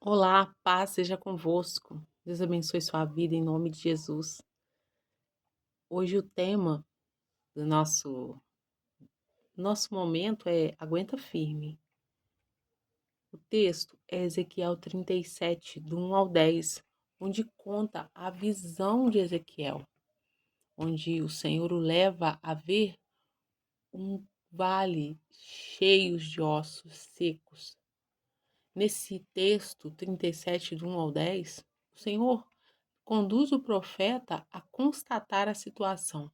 Olá, paz seja convosco. Deus abençoe sua vida em nome de Jesus. Hoje o tema do nosso momento é aguenta firme. O texto é Ezequiel 37, do 1 ao 10, onde conta a visão de Ezequiel, onde o Senhor o leva a ver um vale cheio de ossos secos. Nesse texto 37, do 1 ao 10, o Senhor conduz o profeta a constatar a situação.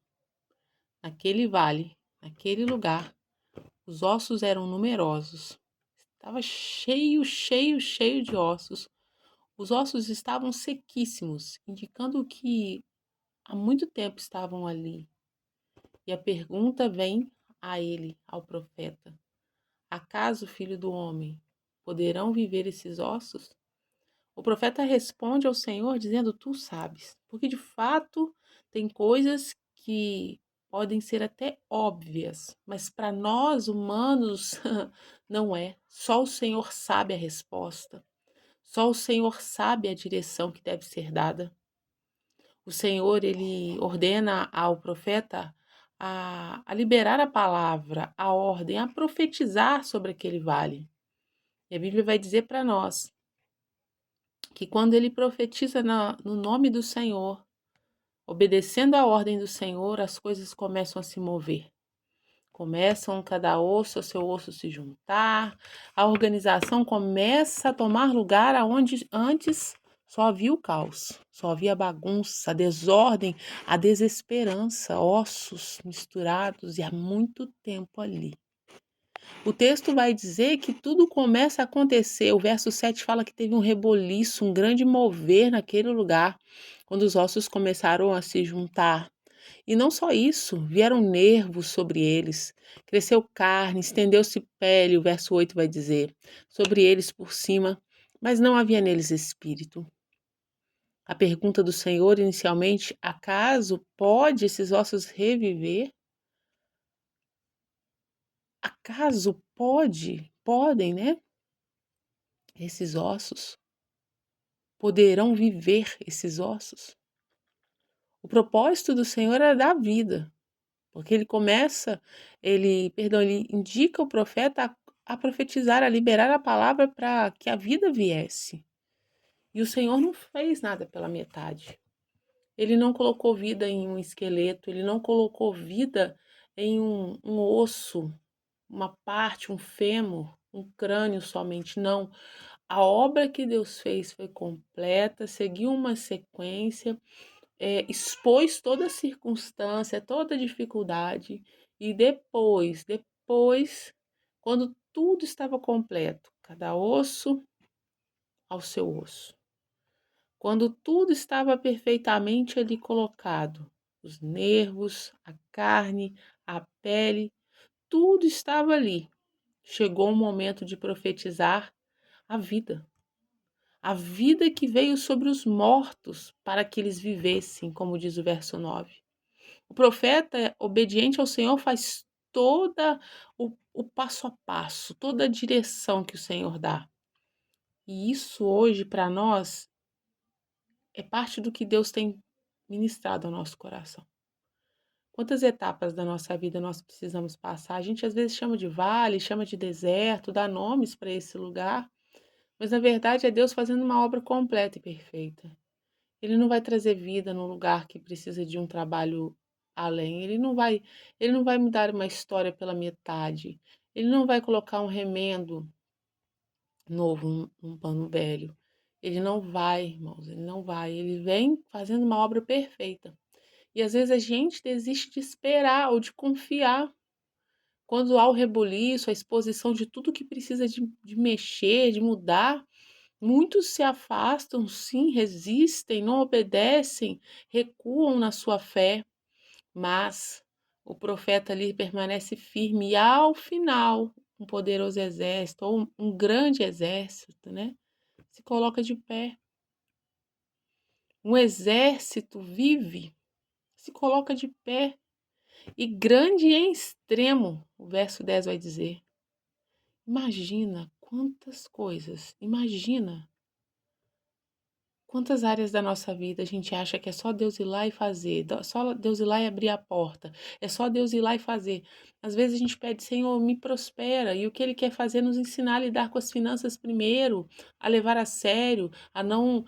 Naquele vale, naquele lugar, os ossos eram numerosos. Estava cheio de ossos. Os ossos estavam sequíssimos, indicando que há muito tempo estavam ali. E a pergunta vem a ele, ao profeta: acaso, filho do homem, poderão viver esses ossos? O profeta responde ao Senhor dizendo: tu sabes, porque de fato tem coisas que podem ser até óbvias, mas para nós humanos não é. Só o Senhor sabe a resposta. Só o Senhor sabe a direção que deve ser dada. O Senhor, ele ordena ao profeta a liberar a palavra, a ordem, a profetizar sobre aquele vale. E a Bíblia vai dizer para nós que quando ele profetiza no nome do Senhor, obedecendo a ordem do Senhor, as coisas começam a se mover. Começam cada osso a seu osso se juntar, a organização começa a tomar lugar aonde antes só havia o caos, só havia a bagunça, a desordem, a desesperança, ossos misturados e há muito tempo ali. O texto vai dizer que tudo começa a acontecer. O verso 7 fala que teve um reboliço, um grande mover naquele lugar, quando os ossos começaram a se juntar. E não só isso, vieram nervos sobre eles, cresceu carne, estendeu-se pele, o verso 8 vai dizer, sobre eles por cima, mas não havia neles espírito. A pergunta do Senhor inicialmente: acaso pode esses ossos reviver? Acaso podem, né? Esses ossos? Poderão viver esses ossos? O propósito do Senhor era dar vida, porque ele indica o profeta a profetizar, a liberar a palavra para que a vida viesse. E o Senhor não fez nada pela metade. Ele não colocou vida em um esqueleto, ele não colocou vida em um osso, uma parte, um fêmur, um crânio somente, não. A obra que Deus fez foi completa, seguiu uma sequência, expôs toda a circunstância, toda a dificuldade, e depois, quando tudo estava completo, cada osso ao seu osso, quando tudo estava perfeitamente ali colocado, os nervos, a carne, a pele, tudo estava ali. Chegou o momento de profetizar a vida. A vida que veio sobre os mortos para que eles vivessem, como diz o verso 9. O profeta, obediente ao Senhor, faz toda o passo a passo, toda a direção que o Senhor dá. E isso hoje, para nós, é parte do que Deus tem ministrado ao nosso coração. Quantas etapas da nossa vida nós precisamos passar? A gente às vezes chama de vale, chama de deserto, dá nomes para esse lugar, mas na verdade é Deus fazendo uma obra completa e perfeita. Ele não vai trazer vida num lugar que precisa de um trabalho além. Ele não vai mudar uma história pela metade. Ele não vai colocar um remendo novo num pano velho. Ele não vai, irmãos, ele não vai. Ele vem fazendo uma obra perfeita. E às vezes a gente desiste de esperar ou de confiar. Quando há o rebuliço, a exposição de tudo que precisa de mexer, de mudar, muitos se afastam, sim, resistem, não obedecem, recuam na sua fé, mas o profeta ali permanece firme e ao final um poderoso exército, ou um grande exército, né, se coloca de pé. Um exército vive, se coloca de pé, e grande em extremo, o verso 10 vai dizer. Imagina quantas coisas, imagina. Quantas áreas da nossa vida a gente acha que é só Deus ir lá e fazer, só Deus ir lá e abrir a porta, é só Deus ir lá e fazer. Às vezes a gente pede, Senhor, me prospera, e o que Ele quer fazer é nos ensinar a lidar com as finanças primeiro, a levar a sério, a não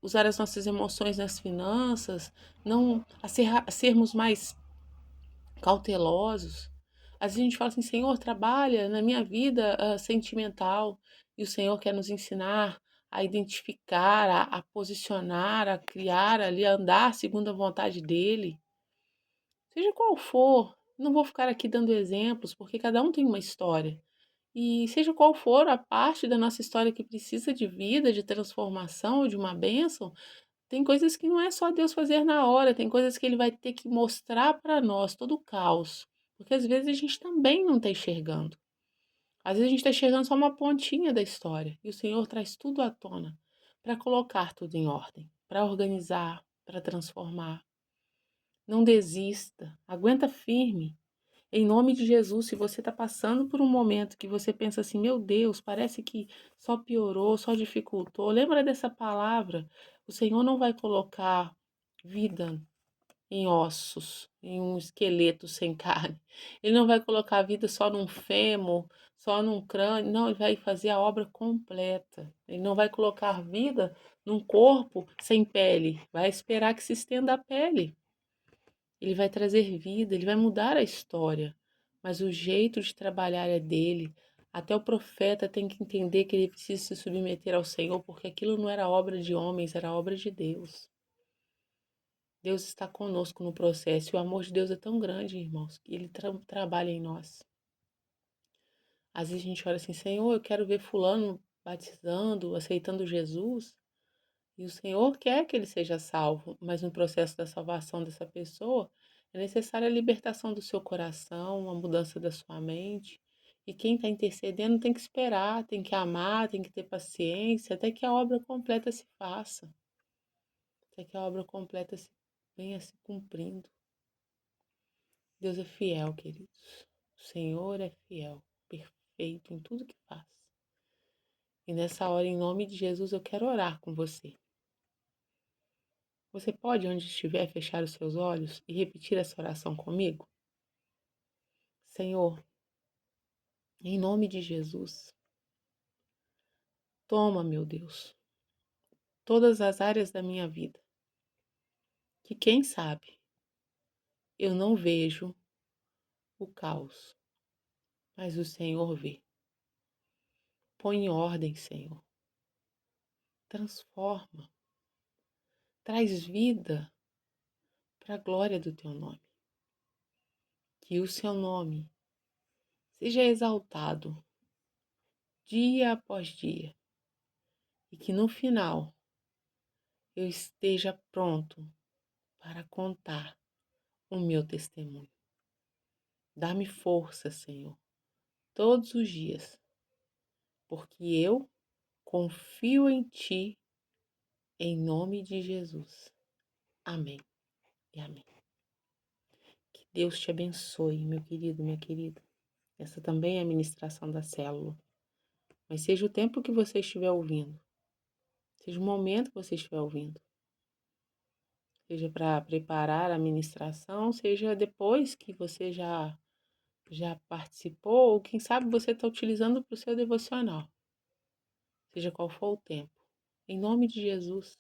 usar as nossas emoções nas finanças, não a sermos mais cautelosos. Às vezes a gente fala assim, Senhor, trabalha na minha vida sentimental, e o Senhor quer nos ensinar a identificar, a posicionar, a criar ali, a andar segundo a vontade dEle. Seja qual for, não vou ficar aqui dando exemplos, porque cada um tem uma história. E seja qual for a parte da nossa história que precisa de vida, de transformação, de uma bênção, tem coisas que não é só Deus fazer na hora, tem coisas que Ele vai ter que mostrar para nós, todo o caos. Porque às vezes a gente também não está enxergando. Às vezes a gente está enxergando só uma pontinha da história. E o Senhor traz tudo à tona para colocar tudo em ordem, para organizar, para transformar. Não desista, aguenta firme. Em nome de Jesus, se você está passando por um momento que você pensa assim, meu Deus, parece que só piorou, só dificultou, lembra dessa palavra. O Senhor não vai colocar vida em ossos, em um esqueleto sem carne. Ele não vai colocar a vida só num fêmur, só num crânio. Não, ele vai fazer a obra completa. Ele não vai colocar vida num corpo sem pele. Vai esperar que se estenda a pele. Ele vai trazer vida, ele vai mudar a história, mas o jeito de trabalhar é dele. Até o profeta tem que entender que ele precisa se submeter ao Senhor, porque aquilo não era obra de homens, era obra de Deus. Deus está conosco no processo, e o amor de Deus é tão grande, irmãos, que ele trabalha em nós. Às vezes a gente olha assim, Senhor, eu quero ver fulano batizando, aceitando Jesus, e o Senhor quer que ele seja salvo, mas no processo da salvação dessa pessoa é necessária a libertação do seu coração, a mudança da sua mente. E quem está intercedendo tem que esperar, tem que amar, tem que ter paciência, até que a obra completa se faça, até que a obra completa venha se cumprindo. Deus é fiel, queridos. O Senhor é fiel, perfeito em tudo que faz. E nessa hora, em nome de Jesus, eu quero orar com você. Você pode, onde estiver, fechar os seus olhos e repetir essa oração comigo? Senhor, em nome de Jesus, toma, meu Deus, todas as áreas da minha vida, que quem sabe eu não vejo o caos, mas o Senhor vê. Põe em ordem, Senhor. Transforma. Traz vida para a glória do teu nome. Que o seu nome seja exaltado dia após dia e que no final eu esteja pronto para contar o meu testemunho. Dá-me força, Senhor, todos os dias, porque eu confio em Ti, em nome de Jesus. Amém e amém. Que Deus te abençoe, meu querido, minha querida. Essa também é a ministração da célula. Mas seja o tempo que você estiver ouvindo, seja o momento que você estiver ouvindo, seja para preparar a ministração, seja depois que você já participou, ou quem sabe você está utilizando para o seu devocional, seja qual for o tempo. Em nome de Jesus,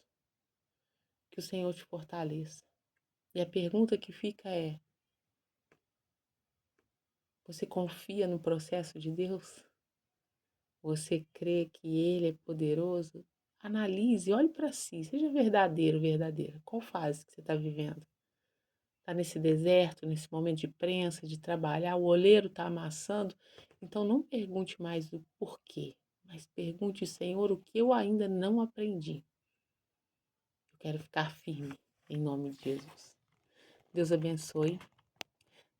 que o Senhor te fortaleça. E a pergunta que fica é: você confia no processo de Deus? Você crê que Ele é poderoso? Analise, olhe para si, seja verdadeiro, verdadeira. Qual fase que você está vivendo? Está nesse deserto, nesse momento de prensa, de trabalhar, o oleiro está amassando? Então não pergunte mais o porquê, mas pergunte, Senhor, o que eu ainda não aprendi. Eu quero ficar firme, em nome de Jesus. Deus abençoe.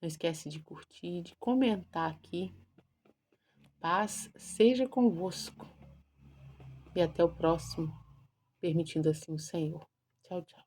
Não esquece de curtir, de comentar aqui. Paz seja convosco. E até o próximo, permitindo assim o Senhor. Tchau, tchau.